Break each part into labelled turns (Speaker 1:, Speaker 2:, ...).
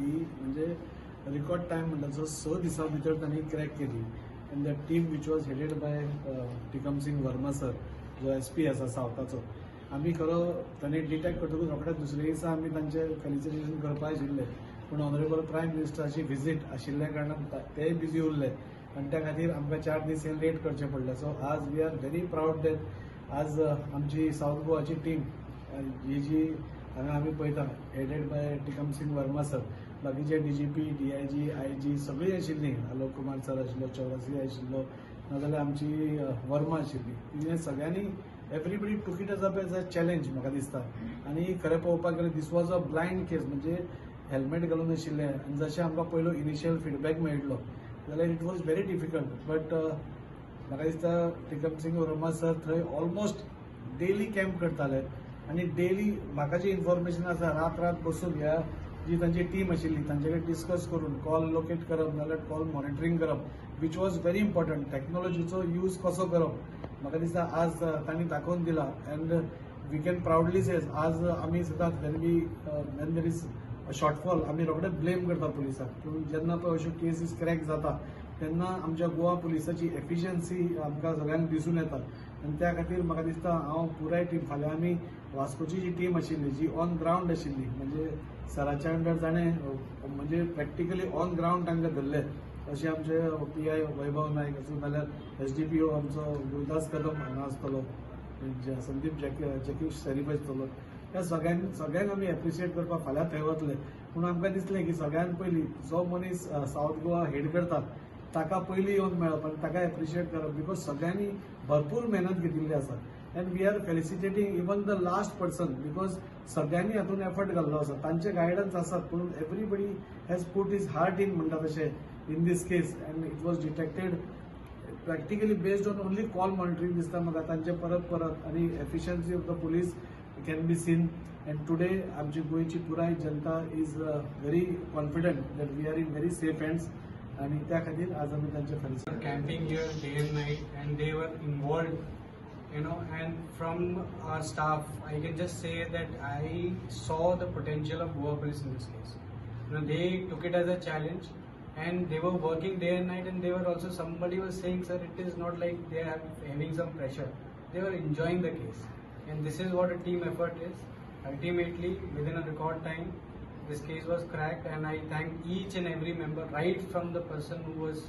Speaker 1: ही म्हणजे record time म्हणटा 6 दिसां भितर तांणी क्रॅक केली. And that team which was headed by Tikam Singh Verma sir, जो SP आसा सावथाचो. आमी खरो तांणी डिटेक्ट करतकूच रोखडेच दुसरे दिसा आमी तांचे फेलिसिटेशन करपा आशिल्ले, पूण ऑनरेबल प्रायम मिनिस्टराची विजीट आशिल्ल्या कारणान तेय बिजी उरले आनी त्या खातीर आमकां 4 दीस हे लेट करचे पडले. सो आज we are very proud that आज आमची साऊथ गोवाची टीम ही जी हांगा आमी पळयता headed by Tikam Singh Verma sir, बाकीचे DGP, DIG, IG सगळीं आशिल्लीं, आलोक कुमार सर आशिल्लो, चौरसिया आशिल्लो, नाजाल्यार आमची वर्मा आशिल्ली. तिणें सगळ्यांनी एवरीबडी टूक इट एज अ चॅलेंज म्हाका दिसता. आनी खरें पळोवपाक गेल्यार दीस वॉज अ ब्लायंड केस, म्हणजे हेल्मेट घालून आशिल्ले आनी जशें आमकां पयलो इनिशियल फीडबॅक मेळिल्लो जाल्यार it was very difficult. But म्हाका दिसता टिकम सिंग वर्मा सर थंय ऑलमोस्ट डेली कॅम्प करताले आनी डेली म्हाका जी इन्फॉर्मेशन आसा रात बसून ह्या जी तांची टीम आशिल्ली तांचे कडेन डिस्कस करून कॉल लोकेट करप नाजाल्यार कॉल मॉनिटरींग करप, वीच वॉज व्हेरी इम्पॉर्टंट. टॅक्नॉलॉजीचो यूज कसो करप म्हाका दिसता आज तांणी दाखोवन दिला. And we can proudly say आज आमी सदांच वेन देर इज शॉर्टफॉल आमी रोखडेच ब्लेम करता पुलिसाक, पूण जेन्ना पळय अश्यो केसीस क्रॅक जाता तेन्ना आमच्या गोवा पुलिसाची एफिशियन्सी आमकां सगळ्यांक दिसून येता. आनी त्या खातीर म्हाका दिसता हांव पुराय टीम फाल्यां आमी वास्कोची जी टीम आशिल्ली जी ऑन ग्रावंड आशिल्ली, म्हणजे सराच्या अंडर ताणें म्हणजे प्रॅक्टिकली ऑन ग्रावंड तांकां धरले. अशें आमचे PI वैभव नायक आसूं नाल्यार SDPO आमचो गुरुदास कदम हांगा आसतलो, संदीप जॅकी शरीफ आसतलो, ह्या सगळ्यांक आमी एप्रिशिएट करपाक फाल्यां थंय वतले. पूण आमकां दिसलें की सगळ्यान पयलीं जो मनीस सावथ गोवा हेड करता ताका पयलीं येवन मेळप आनी ताका एप्रिशिएट करप, बिकॉज सगळ्यांनी भरपूर मेहनत घेतिल्ली आसा. And we are felicitating even the last person, because सगळ्यांनी हातून एफर्ट घाल्लो आसा. तांचे गायडन्स आसात पूण everybody has put his heart in म्हणटा तशें in this case. And it was detected practically based on only call monitoring दिसता म्हाका तांचे परत आनी efficiency of the police can be seen. And today आमची गोंयची पुराय जनता is very confident that we are in very safe hands आणि त्या खातीर आज आमी तांचे felicitate.
Speaker 2: Camping here day and night and they were involved, and from our staff I can just say that I saw the potential of Goa police in this case. They took it as a challenge and they were working day and night, and they were also, somebody was saying, sir, it is not like they are having some pressure, they were enjoying the case, and this is what a team effort is. Ultimately within a record time this case was cracked, and I thank each and every member, right from the person who was,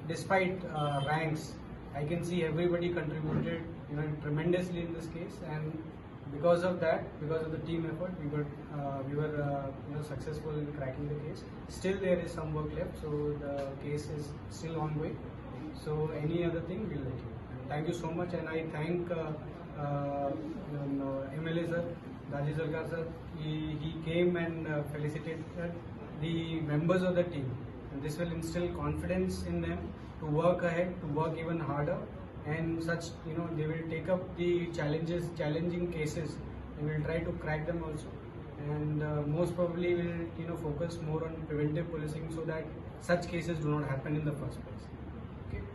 Speaker 2: despite ranks, I can see everybody contributed, tremendously in this case, and because of that, because of the team effort, we were successful in cracking the case. Still there is some work left, so the case is still ongoing. So any other thing we'll let you know. Thank you so much, and I thank MLA sir, Rajesh Sarkar sir. He came and felicitated the members of the team, and this will instill confidence in them to work ahead, to work even harder, and such, they will take up the challenging cases, and will try to crack them also, and most probably will focus more on preventive policing so that such cases do not happen in the first place.